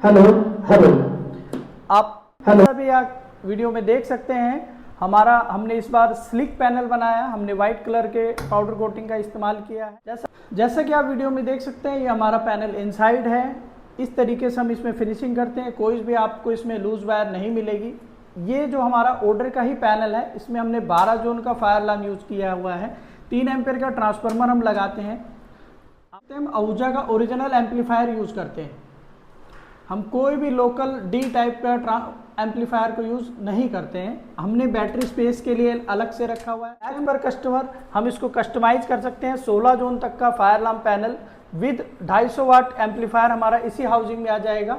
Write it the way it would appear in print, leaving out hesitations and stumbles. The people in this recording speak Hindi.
Hello hello. आप हेलो। सभी वीडियो में देख सकते हैं हमने इस बार स्लिक पैनल बनाया। हमने वाइट कलर के पाउडर कोटिंग का इस्तेमाल किया है। जैसा कि आप वीडियो में देख सकते हैं, ये हमारा पैनल इनसाइड है। इस तरीके से हम इसमें फिनिशिंग करते हैं। कोई भी आपको इसमें लूज वायर नहीं मिलेगी। ये जो हमारा ऑर्डर का ही पैनल है, इसमें हमने 12 जोन का फायर अलार्म यूज़ किया हुआ है। 3 एम्पेयर का ट्रांसफार्मर हम लगाते हैं। हम आहूजा का ओरिजिनल एम्पलीफायर यूज़ करते हैं। हम कोई भी लोकल डी टाइप का एम्पलीफायर को यूज़ नहीं करते हैं। हमने बैटरी स्पेस के लिए अलग से रखा हुआ है। एज पर कस्टमर हम इसको कस्टमाइज कर सकते हैं। 16 जोन तक का fire alarm panel with 250 watt amplifier हमारा इसी हाउसिंग में आ जाएगा।